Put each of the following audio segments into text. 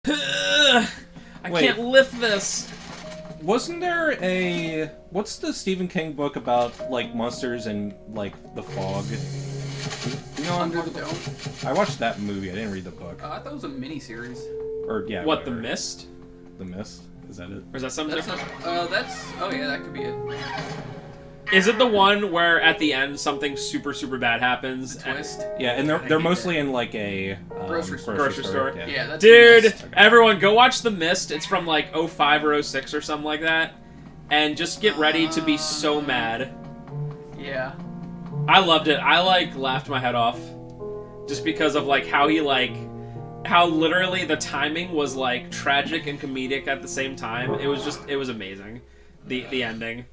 I can't lift this. Wasn't there a... What's the Stephen King book about, like, monsters and, like, the fog? You know, Under the Dome? I watched that movie. I didn't read the book. I thought it was a miniseries. Or, yeah, What, whatever. The Mist? The Mist? Is that it? Or is that something different? Oh yeah, that could be it. Is it the one where at the end something super, super bad happens? The twist? Yeah, and they're mostly in, like, a... Grocery store. Yeah, that's Dude, The Mist. everyone, go watch The Mist. It's from, like, 05 or 06 or something like that. And just get ready to be so mad. Yeah. I loved it. I, like, laughed my head off. Just because of, like, how he, like... How literally the timing was, like, tragic and comedic at the same time. It was just... It was amazing. The ending.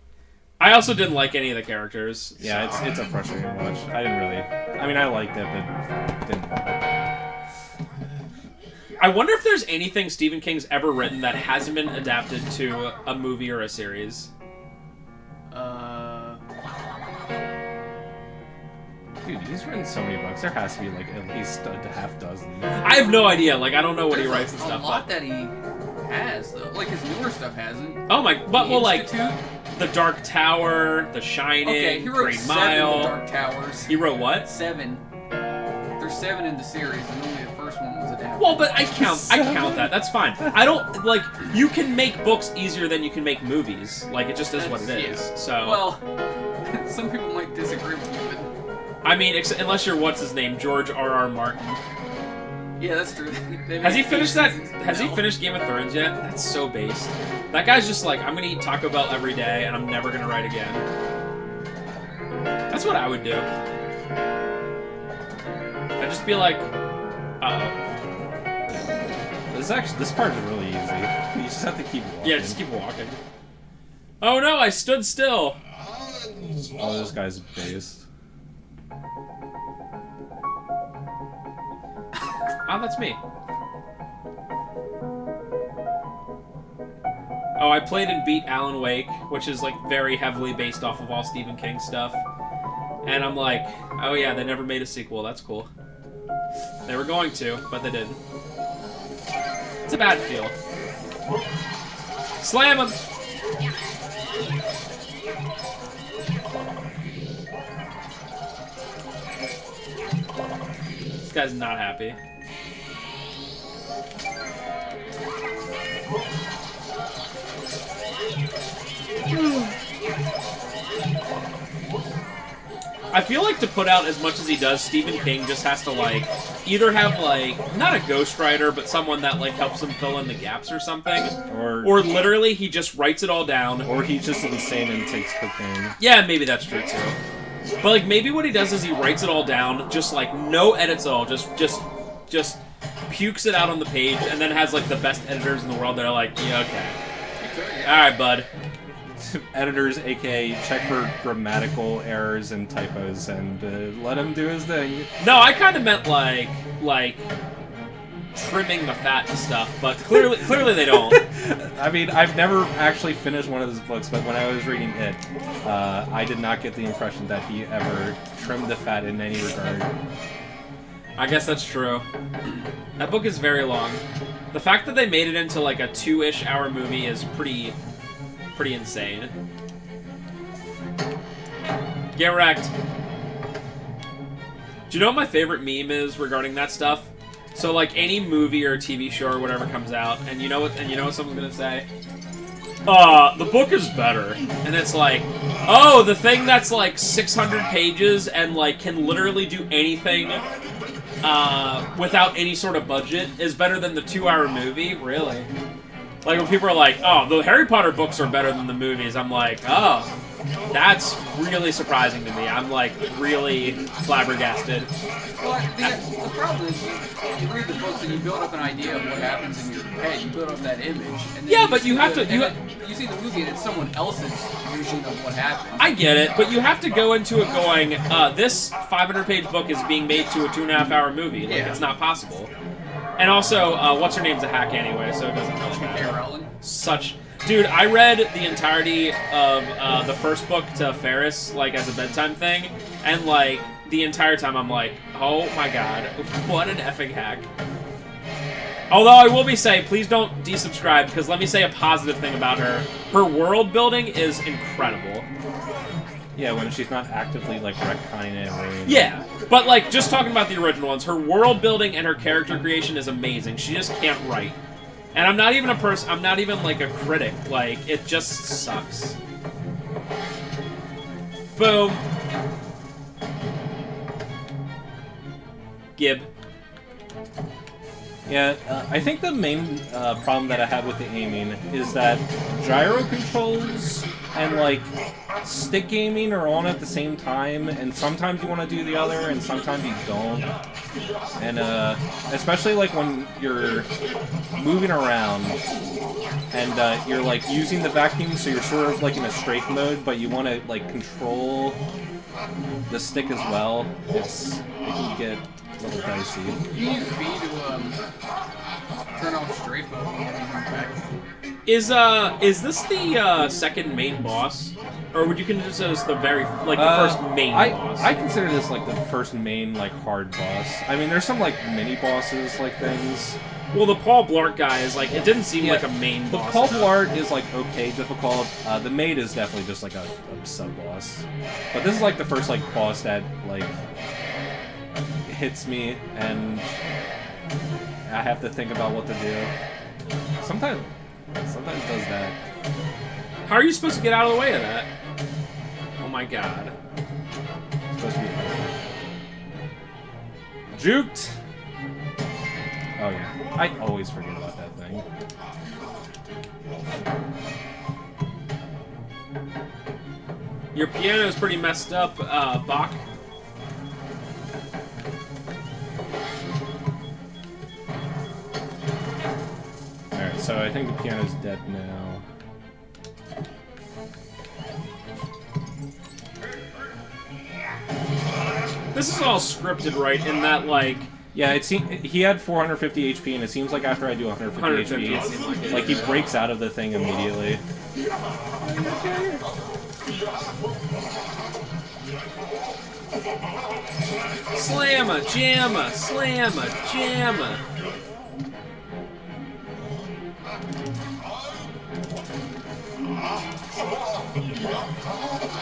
I also didn't like any of the characters. Yeah, so. it's a frustrating watch. I didn't really... I mean, I liked it, but didn't love it. I wonder if there's anything Stephen King's ever written that hasn't been adapted to a movie or a series. Dude, he's written so many books. There has to be, like, at least a half dozen. I have no idea. Like, I don't know what he writes and There's stuff. a lot that he has, though. Like, his newer stuff hasn't. Oh my... But, well, like... Institute? The Dark Tower, The Shining, Okay, he wrote Green 7 Mile. The Dark Towers. He wrote what? 7. There's 7 in the series, and only the first one was adapted. Well, but I count that. That's fine. I don't, like, you can make books easier than you can make movies. Like, it just is what it is. Yeah. So... Well, some people might disagree with you, but... I mean, unless you're, what's his name, George R.R. Martin. Yeah, that's true. Has he finished that? Has he finished Game of Thrones yet? That's so based. That guy's just like, I'm gonna eat Taco Bell every day, and I'm never gonna write again. That's what I would do. I'd just be like, This part is really easy. You just have to keep walking. Yeah, just keep walking. Oh no, I stood still. Oh, this guy's based. Oh, that's me. Oh, I played and beat Alan Wake, which is, like, very heavily based off of all Stephen King stuff. And I'm like, oh yeah, they never made a sequel, that's cool. They were going to, but they didn't. It's a bad feel. Slam him! This guy's not happy. I feel like to put out as much as he does, Stephen King just has to, like, either have, like, not a ghostwriter, but someone that, like, helps him fill in the gaps or something. Or literally, he just writes it all down. Or he's just insane and takes cocaine. Yeah, maybe that's true, too. But, like, maybe what he does is he writes it all down, just, like, no edits at all, just pukes it out on the page, and then has, like, the best editors in the world that are like, yeah, okay. Alright, bud. Editors, aka check for grammatical errors and typos, and let him do his thing. No, I kind of meant like trimming the fat and stuff, but clearly they don't. I mean, I've never actually finished one of his books, but when I was reading it, I did not get the impression that he ever trimmed the fat in any regard. I guess that's true. That book is very long. The fact that they made it into like a 2-ish hour movie is pretty insane. Get wrecked. Do you know what my favorite meme is regarding that stuff? So like any movie or TV show or whatever comes out, and you know what someone's gonna say? The book is better. And it's like, oh, the thing that's like 600 pages and like can literally do anything without any sort of budget is better than the 2-hour movie? Really? Like, when people are like, oh, the Harry Potter books are better than the movies, I'm like, oh, that's really surprising to me. I'm, like, really flabbergasted. Well, the problem is you read the books and you build up an idea of what happens in your head. You build up that image. And then Yeah, but you have to... You see the movie and it's someone else's vision of what happens. I get it, but you have to go into it going, this 500-page book is being made to a 2.5-hour movie. Like, it's not possible. And also, what's her name's a hack anyway, so it doesn't really matter. Such... Dude, I read the entirety of the first book to Ferris, like, as a bedtime thing, and, like, the entire time I'm like, oh my god, what an effing hack. Although I will be saying, please don't desubscribe, because let me say a positive thing about her. Her world building is incredible. Yeah, when she's not actively, like, retconning it. Or... Yeah, but, like, just talking about the original ones, her world building and her character creation is amazing. She just can't write. And I'm not even a person, I'm not even, like, a critic. Like, it just sucks. Boom. Gib. Yeah, I think the main problem that I have with the aiming is that gyro controls and, like, stick aiming are on at the same time, and sometimes you want to do the other, and sometimes you don't. And, especially, like, when you're moving around, and, you're, like, using the vacuum, so you're sort of, like, in a strafe mode, but you want to, like, control the stick as well. It can get a little dicey. You use B to turn off strafe mode when you're back. Is this the second main boss, or would you consider this as the first main boss? I consider this like the first main like hard boss. I mean, there's some like mini bosses like things. Well, the Paul Blart guy is like, it didn't seem like a main boss. The Paul Blart is like okay difficult. The maid is definitely just like a sub boss. But this is like the first like boss that like hits me and I have to think about what to do. Sometimes it does that. How are you supposed to get out of the way of that? Oh my god. It's supposed to be juked. Oh yeah, I always forget about that thing. Your piano is pretty messed up, Bach. Alright, so I think the piano's dead now. This is all scripted, right? In that, like... Yeah, he had 450 HP, and it seems like after I do 150 it seemed HP, like he breaks out of the thing immediately. Slamma, jamma, slamma, jamma.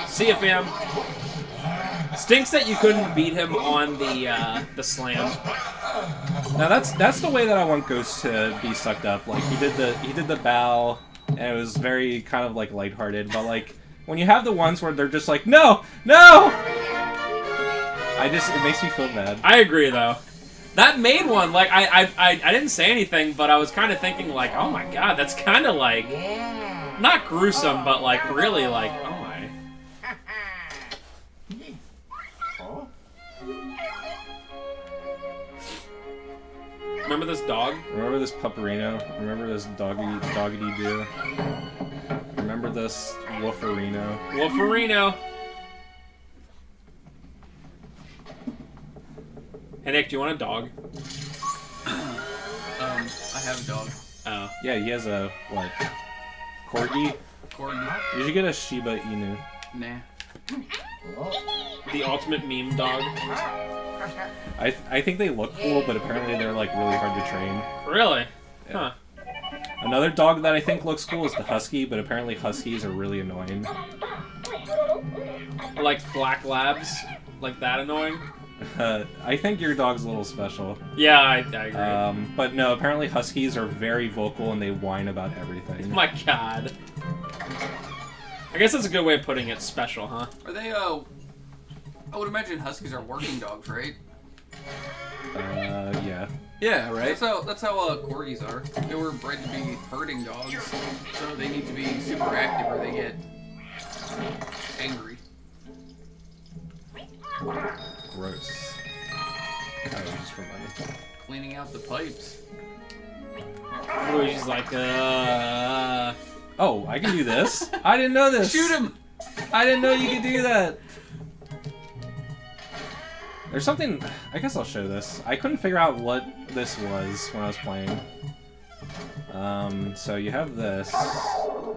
See ya, fam. Stinks that you couldn't beat him on the slam. Now that's the way that I want Ghost to be sucked up. Like he did the bow, and it was very kind of like lighthearted. But like when you have the ones where they're just like no, it makes me feel bad. I agree though. That main one, like I didn't say anything, but I was kind of thinking like, oh my god, that's kind of like not gruesome, but like really like, oh my. Remember this dog? Remember this pupperino? Remember this doggity do? Remember this wolferino? Wolferino. Hey Nick, do you want a dog? I have a dog. Oh. Yeah, he has a what? Corgi? Corgi. You should get a Shiba Inu. Nah. The ultimate meme dog. I think they look cool, but apparently they're like really hard to train. Really? Yeah. Huh. Another dog that I think looks cool is the Husky, but apparently Huskies are really annoying. Like black labs? Like that annoying? I think your dog's a little special. Yeah, I agree. But no, apparently Huskies are very vocal and they whine about everything. Oh my god. I guess that's a good way of putting it. Special, huh? Are they, I would imagine Huskies are working dogs, right? Yeah. Yeah, right? That's how Corgis are. They were bred to be herding dogs, so they need to be super active or they get angry. Gross. Oh, just for money. Cleaning out the pipes. Luigi's like, Oh, I can do this? I didn't know this! Shoot him! I didn't know you could do that! There's something... I guess I'll show this. I couldn't figure out what this was when I was playing. So you have this.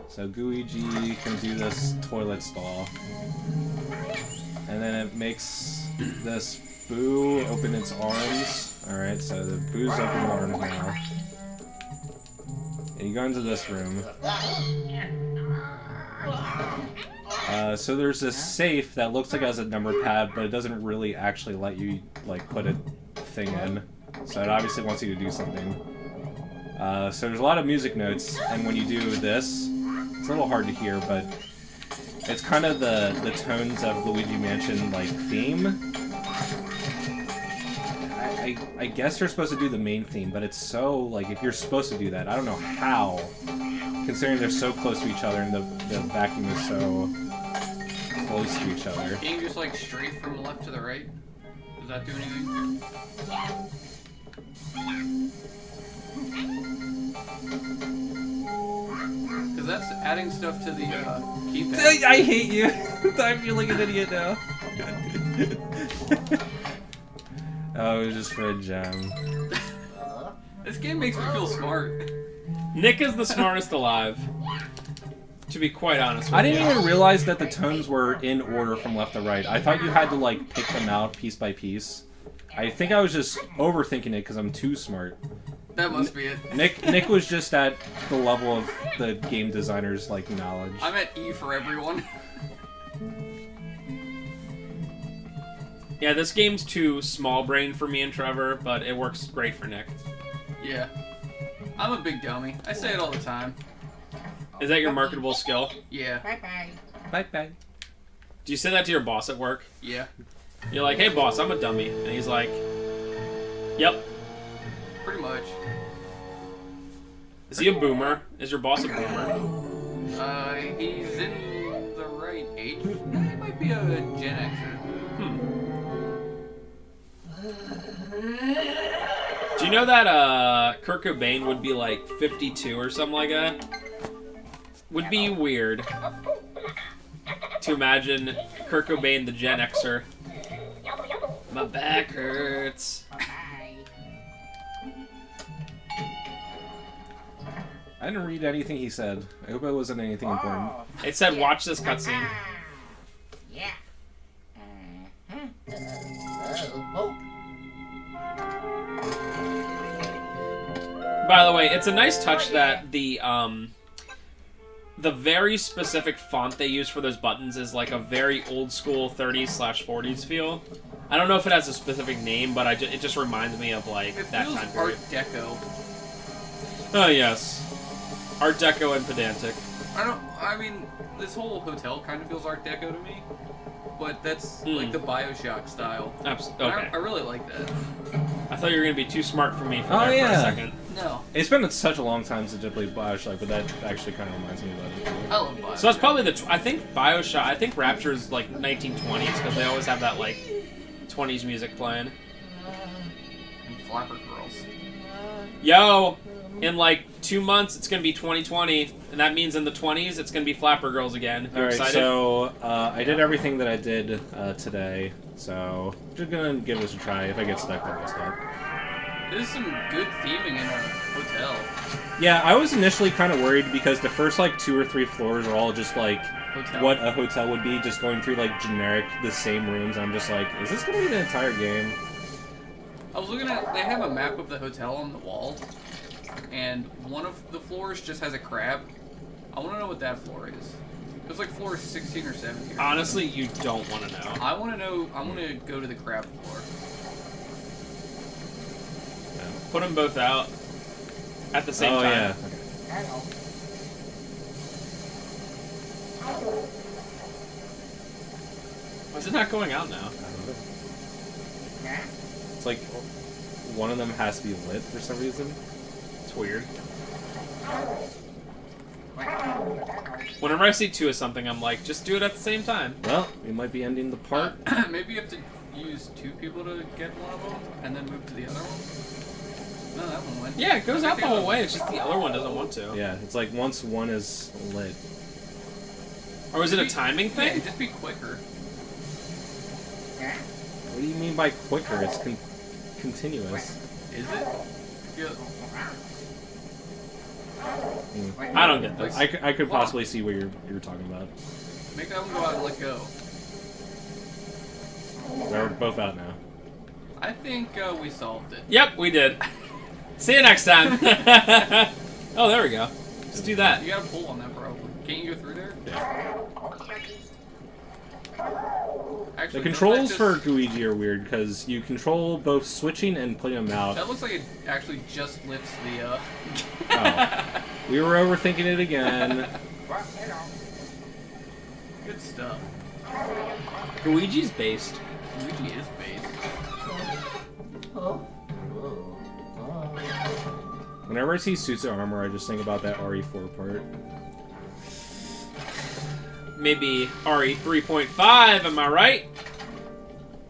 So Luigi can do this toilet stall. And then it makes this Boo open its arms. Alright, so the Boo's open arms now. And you go into this room. So there's this safe that looks like it has a number pad, but it doesn't really actually let you like put a thing in. So it obviously wants you to do something. So there's a lot of music notes, and when you do this, it's a little hard to hear, but it's kind of the tones of Luigi Mansion like theme. I guess you're supposed to do the main theme, but it's so like if you're supposed to do that, I don't know how. Considering they're so close to each other and the vacuum is so close to each other. Can you just like straight from left to the right? Does that do anything? Because that's adding stuff to the keypad. I hate you. I feel like an idiot now. Oh, it was just for a gem. This game makes me feel smart. Nick is the smartest alive. To be quite honest with you. I didn't even realize that the tones were in order from left to right. I thought you had to like pick them out piece by piece. I think I was just overthinking it because I'm too smart. That must be it. Nick was just at the level of the game designer's like knowledge. I'm at E for everyone. Yeah, this game's too small brain for me and Trevor, but it works great for Nick. Yeah. I'm a big dummy. I say it all the time. Is that your marketable skill? Yeah. Bye-bye. Bye-bye. Do you say that to your boss at work? Yeah. You're like, hey boss, I'm a dummy. And he's like, yep. Pretty much. Is he a boomer? Is your boss a boomer? He's in the right age. No, he might be a Gen Xer. Do you know that Kurt Cobain would be like 52 or something like that? Would be weird to imagine Kurt Cobain the Gen Xer. My back hurts. I didn't read anything he said. I hope it wasn't anything important. It said watch this cutscene. Yeah. Oh. By the way, it's a nice touch that the very specific font they use for those buttons is like a very old school 30s/40s feel. I don't know if it has a specific name, but it just reminds me of like It that feels time Art period. Deco. Oh yes, Art Deco and pedantic. I mean, this whole hotel kind of feels Art Deco to me, but that's like the BioShock style. Okay. I really like that. I thought you were gonna be too smart for me for Oh, there for a yeah. second. No, It's been such a long time since I played BioShock, but that actually kind of reminds me about it. I love BioShock. So that's probably I think BioShock. I think Rapture is like 1920s because they always have that like 20s music playing. And Flapper Girls. Yo, in like 2 months it's gonna be 2020, and that means in the 20s it's gonna be Flapper Girls again. You Alright, excited? so I did everything that I did today, so just gonna give this a try. If I get stuck, then I'll stop. There's some good theming in a hotel. Yeah, I was initially kind of worried because the first like 2 or 3 floors are all just like Hotel. what a hotel would be, just going through like generic, the same rooms. I'm just like, is this gonna be the entire game? I was looking at, they have a map of the hotel on the wall, and one of the floors just has a crab. I want to know what that floor is. It was like floor 16 or 17. Honestly, you don't want to know. I want to know, I want to go to the crab floor. Put them both out at the same Oh time. yeah. Hello. Why is it not going out now? It's like one of them has to be lit for some reason. It's weird. Whenever I see 2 of something, I'm like, just do it at the same time. Well, we might be ending the part. Maybe you have to use 2 people to get one of them, and then move to the other one? No, that one went. Yeah, it goes out the whole way. It's just the other one doesn't want to. Yeah, it's like once one is lit. Or is it a timing Yeah, thing? just be quicker. What do you mean by quicker? It's continuous. Is it? Feel- I don't get this. I could possibly see what you're talking about. Make that one go out and let go. They're both out now. I think we solved it. Yep, we did. See you next time. Oh, there we go. Let's do that. You gotta pull on that, probably. Can't you go through there? Yeah. Actually, The controls for Luigi are weird because you control both switching and putting them out. That looks like it actually just lifts the, Oh. We were overthinking it again. Good stuff. Luigi's based. Luigi is based. Whenever I see suits of armor, I just think about that RE4 part. Maybe RE 3.5, am I right?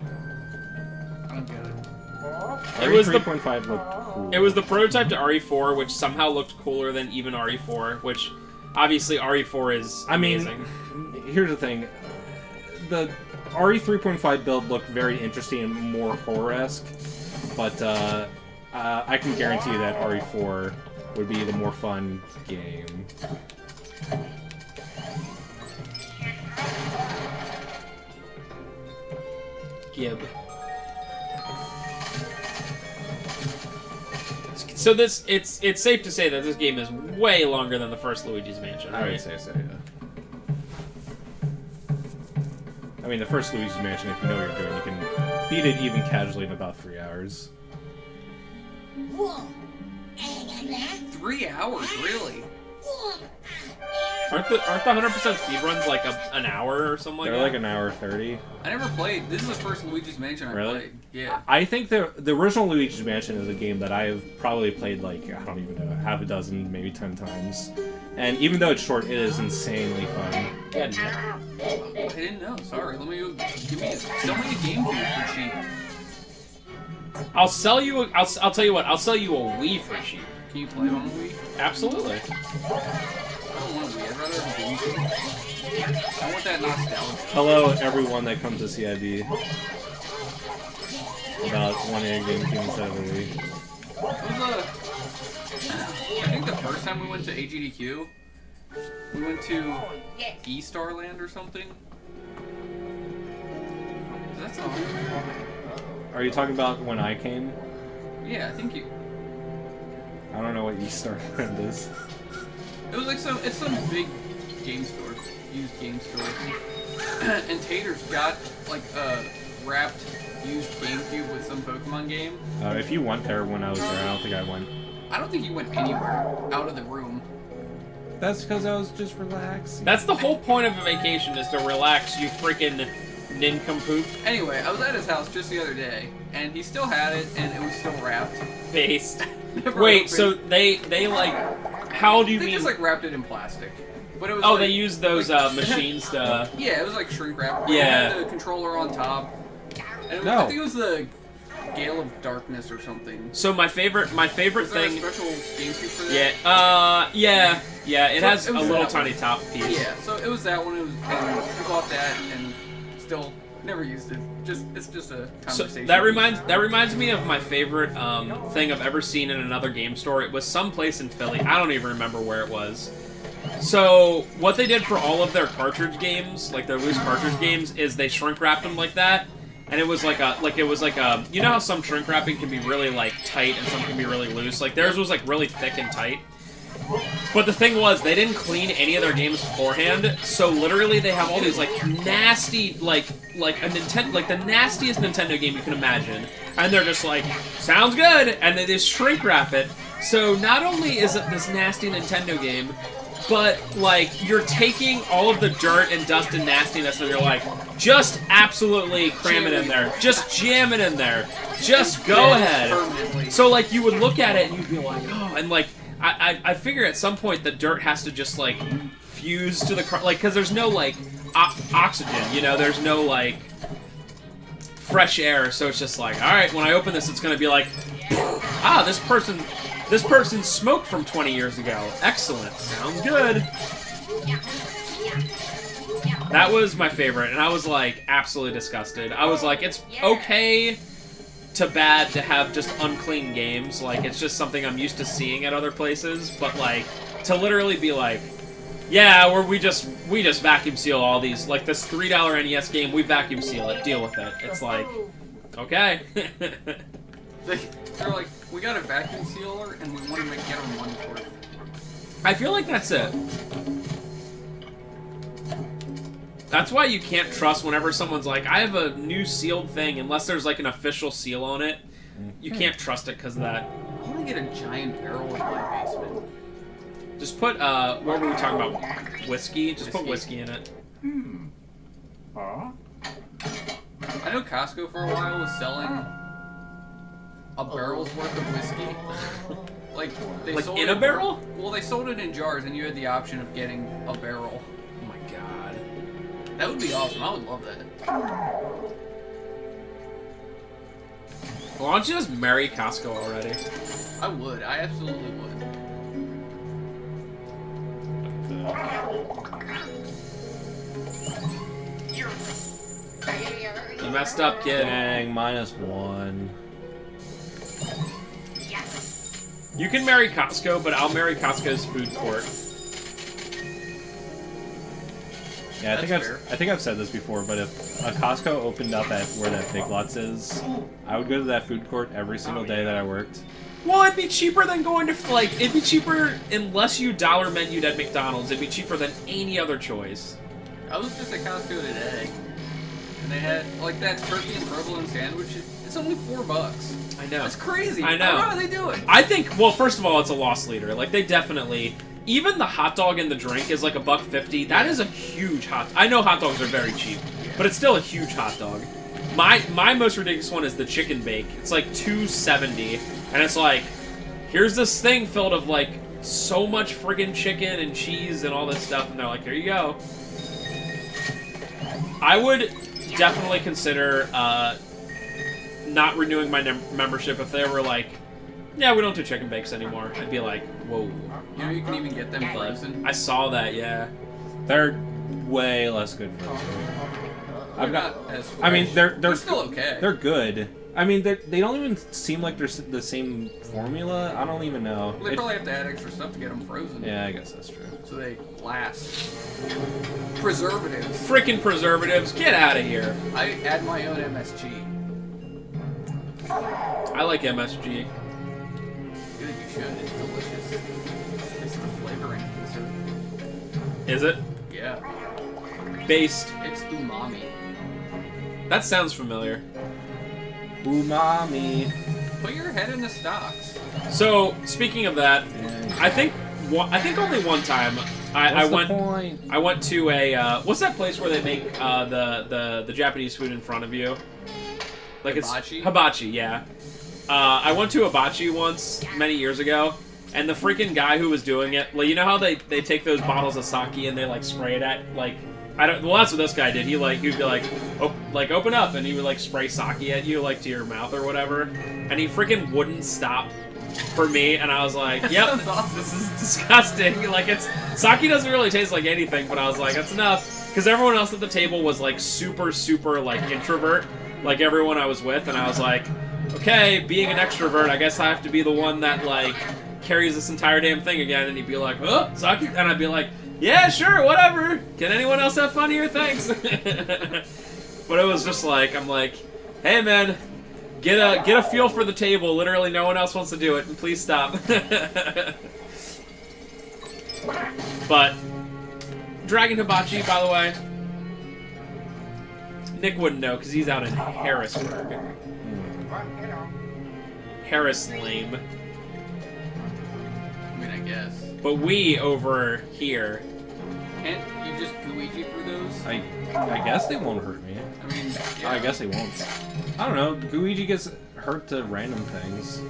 I don't get it. It was the- RE3.5 looked cool. It was the prototype to RE4, which somehow looked cooler than even RE4, which obviously RE4 is amazing. Here's the thing. The RE 3.5 build looked very interesting and more horror-esque, but I can guarantee you that RE4 would be the more fun game. Gib. So this, it's safe to say that this game is way longer than the first Luigi's Mansion, I would right? say so, yeah. I mean, the first Luigi's Mansion, if you know what you're doing, you can beat it even casually in about 3 hours. 3 hours, really? Aren't the 100% speedruns like an hour or something like They're that? like an hour 30. I never played. This is the first Luigi's Mansion I Really? played. Yeah. I think the original Luigi's Mansion is a game that I've probably played like, I don't even know, half a dozen, maybe 10 times. And even though it's short, it is insanely fun. Yeah, Nick. I didn't know. Sorry. Let me go. Give me. Sell me a GameCube for cheap. I'll sell you. I'll tell you what. I'll sell you a Wii for cheap. Can you play it on the Wii? Absolutely. I don't want a Wii. I'd rather have a GameCube. I want that nostalgia. Hello, everyone that comes to CIB. About wanting a GameCube instead of a Wii. It was I think the first time we went to AGDQ, we went to E-Star Land or something. Does that sound familiar? Are you talking about when I came? Yeah, I think you. I don't know what East Land is. It was like it's some big game store, used game store. And Tater's got like a wrapped used GameCube with some Pokemon game. If you went there when I was there, I don't think I went. I don't think he went anywhere out of the room. That's because I was just relaxing. That's the whole point of a vacation, is to relax, you freaking nincompoop. Anyway, I was at his house just the other day, and he still had it, and it was still wrapped. Based. Never Wait, opened. so they like, how do you They mean? just like wrapped it in plastic. But it was Oh, like, they use those like- machines to. Yeah, it was like shrink wrap. Yeah. It had the controller on top. And it was, No. I think it was the Gale of Darkness or something. So my favorite Was there thing. a special GameCube for that? Yeah. It So has it a was little that tiny one. top piece. Yeah, so it was that one. It was, and we bought that and still never used it. It's just a So conversation. that reminds me of my favorite thing I've ever seen in another game store. It was someplace in Philly. I don't even remember where it was. So what they did for all of their cartridge games, like their loose cartridge games, is they shrink wrapped them like that. And it was like a you know how some shrink wrapping can be really like tight and some can be really loose. Like theirs was like really thick and tight. But the thing was, they didn't clean any of their games beforehand, so literally they have all these like nasty, like a Nintendo, like the nastiest Nintendo game you can imagine, and they're just like, sounds good, and they just shrink wrap it. So not only is it this nasty Nintendo game, but like you're taking all of the dirt and dust and nastiness, and you're like, just absolutely cram it in there, just jam it in there, just go ahead. Permanently. So like you would look at it and you'd be like, oh, and like. I figure at some point the dirt has to just like fuse to the car, like, because there's no like oxygen, you know, there's no like fresh air, so it's just like, all right, when I open this, it's gonna be like, ah, this person smoked from 20 years ago. Excellent, sounds good. That was my favorite, and I was like absolutely disgusted. I was like, it's okay to bad to have just unclean games, like it's just something I'm used to seeing at other places, but like to literally be like, yeah, we just vacuum seal all these, like this $3 NES game, we vacuum seal it, deal with it. It's like, okay. They're like, we got a vacuum sealer and we want to get our money's worth. I feel like that's it. That's why you can't trust whenever someone's like, I have a new sealed thing, unless there's like an official seal on it. You can't trust it because of that. I want to get a giant barrel in my basement. Just put, what were we talking about? Whiskey? Just put whiskey in it. I know Costco for a while was selling a barrel's worth of whiskey. Like, they Like sold in it, a barrel? Well, they sold it in jars, and you had the option of getting a barrel. Oh my god. That would be awesome. I would love that. Why don't you just marry Costco already? I would. I absolutely would. You messed up, kid. Dang, -1. You can marry Costco, but I'll marry Costco's food court. Yeah, I That's fair. think I've said this before, but if a Costco opened up at where that Big Lots is, I would go to that food court every single day that I worked. Well, it'd be cheaper than going to, like, it'd be cheaper unless you dollar menued at McDonald's. It'd be cheaper than any other choice. I was just at Costco today, and they had, like, that turkey and provolone sandwich. It's only $4. I know. That's crazy. I know. I don't know how they do it. I think, well, first of all, it's a loss leader. Like, they definitely, even the hot dog and the drink is like $1.50. That is a huge I know hot dogs are very cheap, but it's still a huge hot dog. My most ridiculous one is the chicken bake. It's like $2.70, and it's like, here's this thing filled of like so much friggin' chicken and cheese and all this stuff, and they're like, here you go. I would definitely consider not renewing my membership if they were like, yeah, we don't do chicken bakes anymore. I'd be like, whoa. You know, you can even get them frozen. I saw that, yeah. They're way less good for us. They're not as fresh. I mean, they're still okay. They're good. I mean, they don't even seem like they're the same formula. I don't even know. Well, they probably have to add extra stuff to get them frozen. Yeah, I guess that's true. So they last. Preservatives. Frickin' preservatives, get out of here. I add my own MSG. I like MSG. Good, you should. It's delicious. It's the flavoring. Is it? Yeah. Based. It's umami. That sounds familiar. Umami. Put your head in the stocks. So, speaking of that, I think only one time I went to a what's that place where they make the Japanese food in front of you? Like Hibachi? It's hibachi, yeah. I went to hibachi once many years ago, and the freaking guy who was doing it, like, you know how they take those bottles of sake and they like spray it at like, well, that's what this guy did. He'd be like, open up, and he would like spray sake at you like to your mouth or whatever, and he freaking wouldn't stop for me, and I was like, yep, this is disgusting. Like, sake doesn't really taste like anything, but I was like, that's enough, because everyone else at the table was like super like introvert, like everyone I was with, and I was like, okay, being an extrovert, I guess I have to be the one that like carries this entire damn thing again. And he'd be like, oh, sake, and I'd be like, yeah, sure, whatever. Can anyone else have fun here? Thanks. But it was just like, I'm like, hey man, get a feel for the table. Literally, no one else wants to do it, and please stop. But Dragon Hibachi, by the way, Nick wouldn't know because he's out in Harrisburg. Harris lame. I mean, I guess. But we over here. Can't you just Luigi through those? I guess they won't hurt me. I mean, yeah. I guess they won't. I don't know. Luigi gets hurt to random things.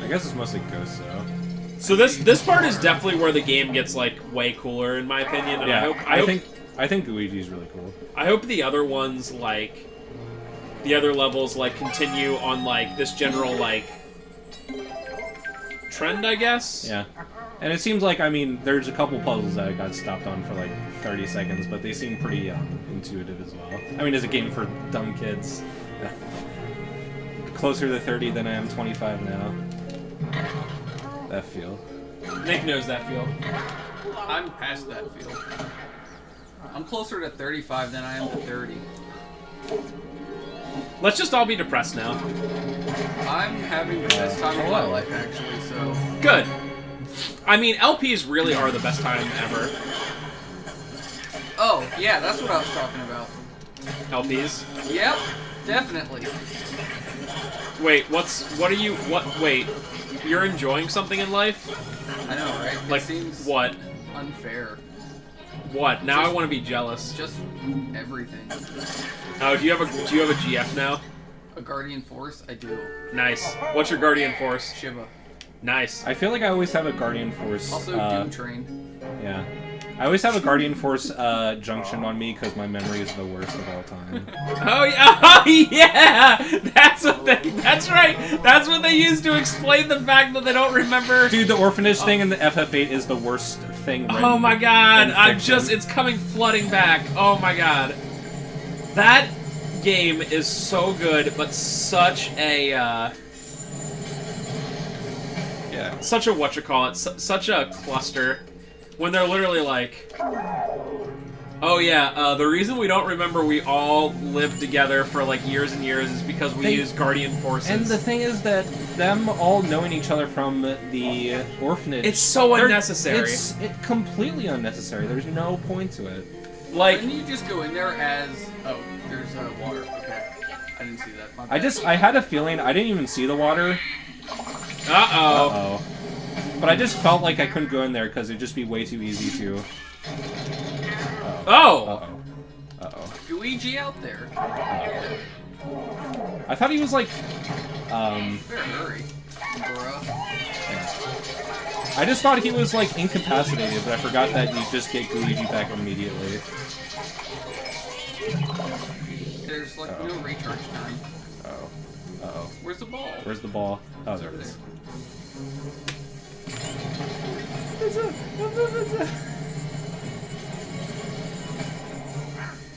I guess it's mostly ghosts, though. So this part is definitely where the game gets like way cooler, in my opinion. And Yeah, I think Luigi's really cool. I hope the other ones, like the other levels, like continue on like this general like trend, I guess. Yeah. And it seems like, I mean, there's a couple puzzles that I got stopped on for like 30 seconds, but they seem pretty intuitive as well. I mean, as a game for dumb kids. Closer to 30 than I am 25 now. That feel. Nick knows that feel. I'm past that field. I'm closer to 35 than I am to 30. Let's just all be depressed now. I'm having the best time of my life, actually, so... Good. I mean, LPs really are the best time ever. Oh, yeah, that's what I was talking about. LPs. Yep, definitely. Wait, wait, you're enjoying something in life? I know, right? Like, it seems what? unfair. What? Now I Just- want to be jealous. Just everything. Oh, do you have a GF now? A Guardian Force? I do. Nice. What's your Guardian Force? Shiva. Nice. I feel like I always have a Guardian Force. Also, Doom Train. Yeah. I always have a Guardian Force junction on me because my memory is the worst of all time. Oh yeah, oh, yeah! That's right. That's what they use to explain the fact that they don't remember. Dude, the orphanage thing in the FF8 is the worst thing. Oh my god! in fiction. It's coming flooding back. Oh my god, that game is so good, but such a Yeah. such a whatchamacallit, such a cluster. When they're literally like, oh yeah, the reason we don't remember we all lived together for like years and years is because we used Guardian Forces. And the thing is that them all knowing each other from the orphanage... It's so unnecessary. It's completely unnecessary. There's no point to it. Like, Didn't you just go in there as... Oh, there's water. Okay. I didn't see that. My bad. I had a feeling... I didn't even see the water. uh-oh. Uh-oh. But I just felt like I couldn't go in there because it'd just be way too easy to... Oh! Uh-oh. Uh-oh. Luigi out there. I thought he was like... Better hurry. Bruh. I just thought he was like incapacitated, but I forgot that you just get Luigi back immediately. There's like no recharge time. Uh-oh. Uh-oh. Where's the ball? Where's the ball? Oh, there it is.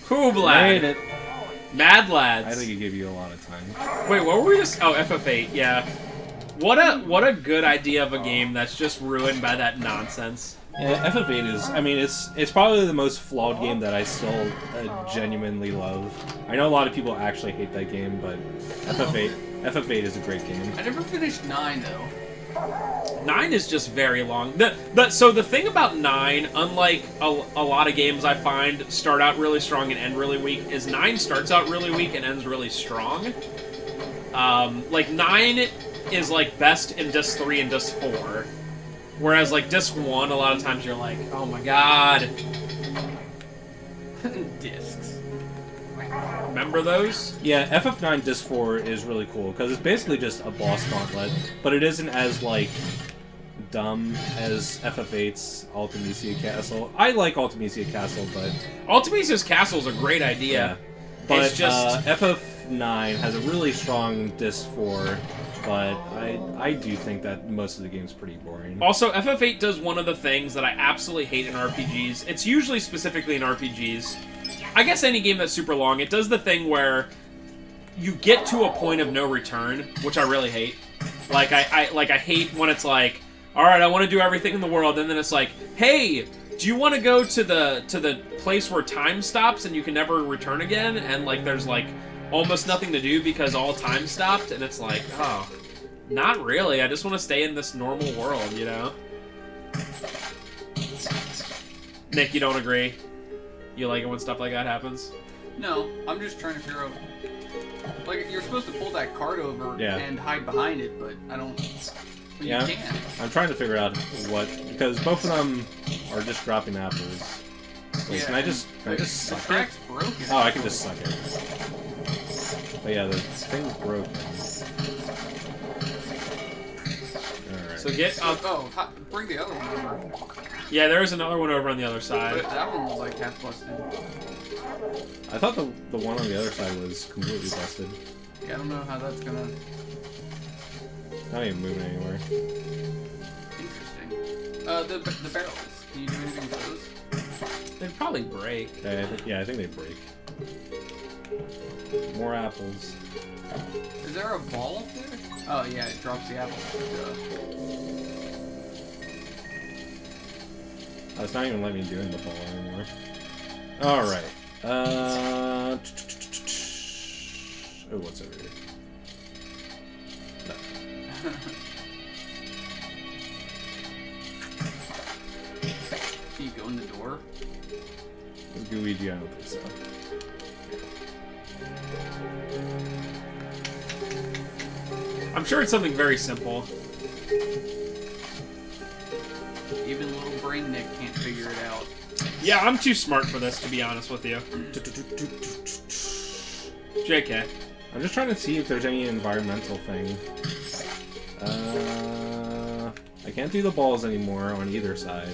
Who Made it. Mad Lads. I think it gave you a lot of time. Wait, what were we just... Oh, FF8, yeah. What a good idea of a game that's just ruined by that nonsense. Yeah, FF8 is... I mean, it's probably the most flawed game that I still genuinely love. I know a lot of people actually hate that game, but FF8 is a great game. I never finished 9 though. 9 is just very long. So the thing about 9, unlike a lot of games I find start out really strong and end really weak, is 9 starts out really weak and ends really strong. Like 9 is like best in Disc 3 and Disc 4. Whereas like Disc 1, a lot of times you're like, oh my god. Discs. Remember those? Yeah, FF9 Disc 4 is really cool, because it's basically just a boss gauntlet, but it isn't as, like, dumb as FF8's Ultimisia Castle. I like Ultimisia Castle, but... Ultimisia's Castle is a great idea. But It's just... FF9 has a really strong Disc 4, but I do think that most of the game's pretty boring. Also, FF8 does one of the things that I absolutely hate in RPGs. It's usually specifically in RPGs. I guess any game that's super long, it does the thing where you get to a point of no return, which I really hate. Like I hate when it's like, all right, I want to do everything in the world, and then it's like, hey, do you want to go to the place where time stops and you can never return again? And like, there's like almost nothing to do because all time stopped, and it's like, oh, not really. I just want to stay in this normal world, you know? Nick, you don't agree? You like it when stuff like that happens? No, I'm just trying to figure out... Like, you're supposed to pull that cart over Yeah. and hide behind it, but I don't... But Yeah. you can't. I'm trying to figure out what... Because both of them are just dropping apples. Wait, Yeah, can I just the suck it? track's broken. Oh, I can just suck it. But yeah, the thing's broken. Alright. So get up. Bring the other one over. Yeah, there is another one over on the other But side. that one was like half busted. I thought the one on the other side was completely busted. Yeah, I don't know how that's gonna... Not even moving anywhere. Interesting. The barrels. Can you do anything with those? They'd probably break. Yeah, I think they break. More apples. Is there a ball up there? Oh yeah, it drops the apple. Oh, it's not even letting me do in the ball anymore. Alright. Oh, what's over here? No. go in the door? With Luigi, I don't think so. I'm sure it's something very simple. Even little brain Nick can't figure it out. Yeah, I'm too smart for this, to be honest with you. JK. I'm just trying to see if there's any environmental thing. I can't do the balls anymore on either side.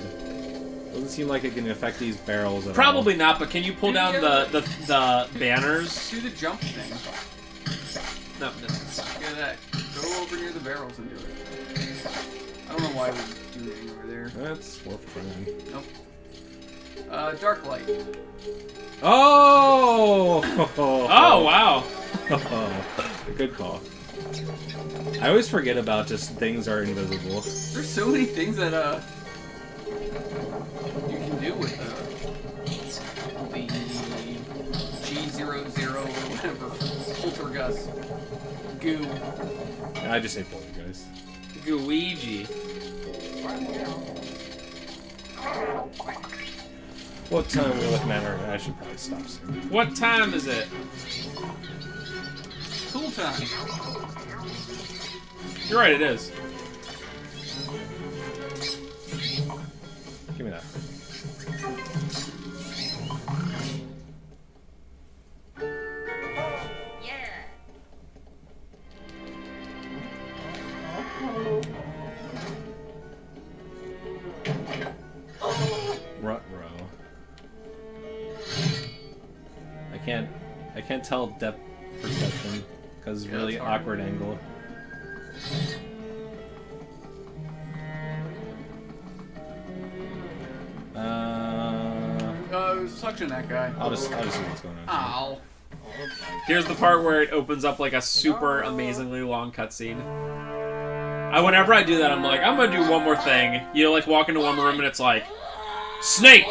Doesn't seem like it can affect these barrels at Probably not, but can you pull down the banners? Do the jump thing. No. Yeah, that. Go over near the barrels and do it. I don't know why we do anything over there. That's worth trying. Nope. Dark light. Oh! Oh, wow. Good call. I always forget about just things are invisible. There's so many things that you can do with the G00 whatever poltergust goo. I just say poltergeist. Luigi. What time are we looking at? I should probably stop soon. What time is it? Tool time. You're right, it is. Give me that. Yeah. Rut-row. I can't tell depth perception because Yeah, really it's hard. awkward angle. Suction that guy. I'll just see what's going on. Ow. Here's the part where it opens up like a super amazingly long cutscene. Whenever I do that, I'm like, I'm gonna do one more thing. You know, like walk into one room and it's like, Snake!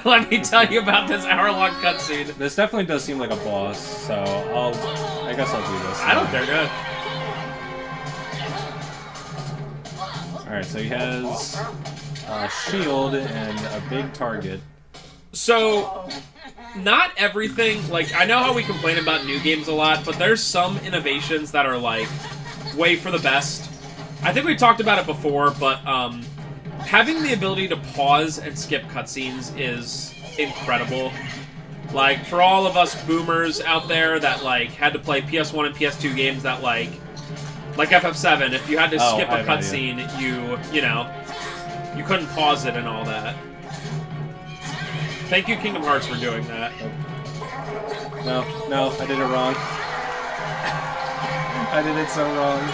Let me tell you about this hour-long cutscene. This definitely does seem like a boss, so I guess I'll do this. I don't care, good. Alright, so he has a shield and a big target. So, not everything, like, I know how we complain about new games a lot, but there's some innovations that are, like, way for the best. I think we talked about it before, but, having the ability to pause and skip cutscenes is incredible. Like, for all of us boomers out there that, like, had to play PS1 and PS2 games that, like FF7, if you had to skip a cutscene, you know, you couldn't pause it and all that. Thank you, Kingdom Hearts, for doing that. No, I did it wrong. I did it so wrong.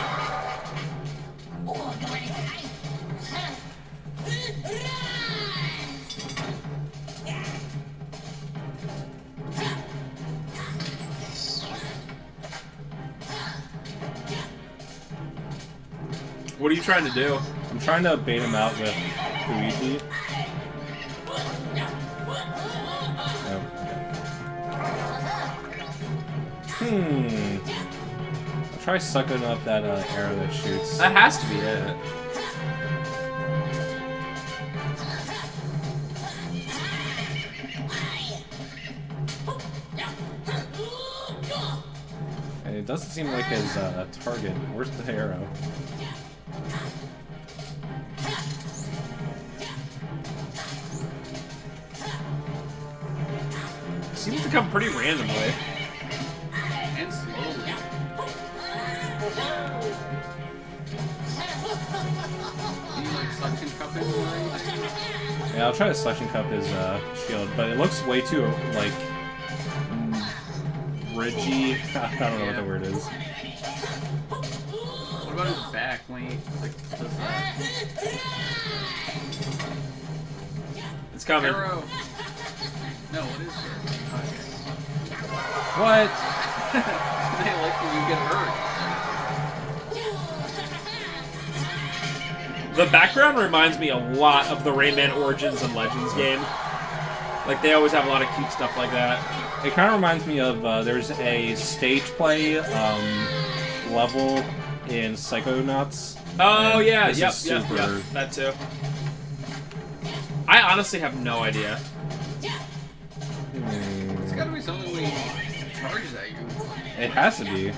What are you trying to do? I'm trying to bait him out with Luigi. I'll try sucking up that arrow that shoots. That has to be it. And it doesn't seem like his target. Where's the arrow? Seems to come pretty randomly. And slowly. Do you like suction cupping or anything? Yeah, I'll try to suction cup his shield, but it looks way too, like, ridgy. I don't know what the word is. What about his back when he, like, does that? It's coming. Arrow! No, what is it? What? They like when you get hurt. The background reminds me a lot of the Rayman Origins and Legends game. Like, they always have a lot of cute stuff like that. It kind of reminds me of, there's a stage play level in Psychonauts. Oh, And yeah, this yep, is yep, super- yep, that too. I honestly have no idea. It's gotta be something when he charges at you. It has to be.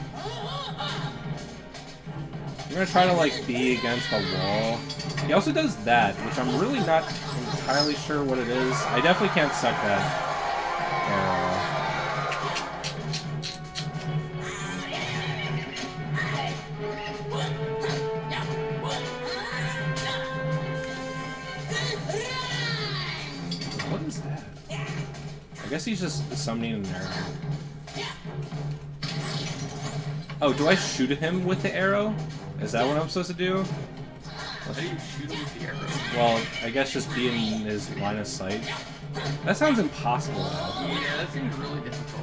You're gonna try to like be against the wall. He also does that, which I'm really not entirely sure what it is. I definitely can't suck that arrow. What is that? I guess he's just summoning an arrow. Oh, do I shoot at him with the arrow? Is that what I'm supposed to do? How do you shoot him with the arrow? Well, I guess just be in his line of sight. That sounds impossible, though. Yeah, that seems really difficult.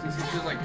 Since he's just like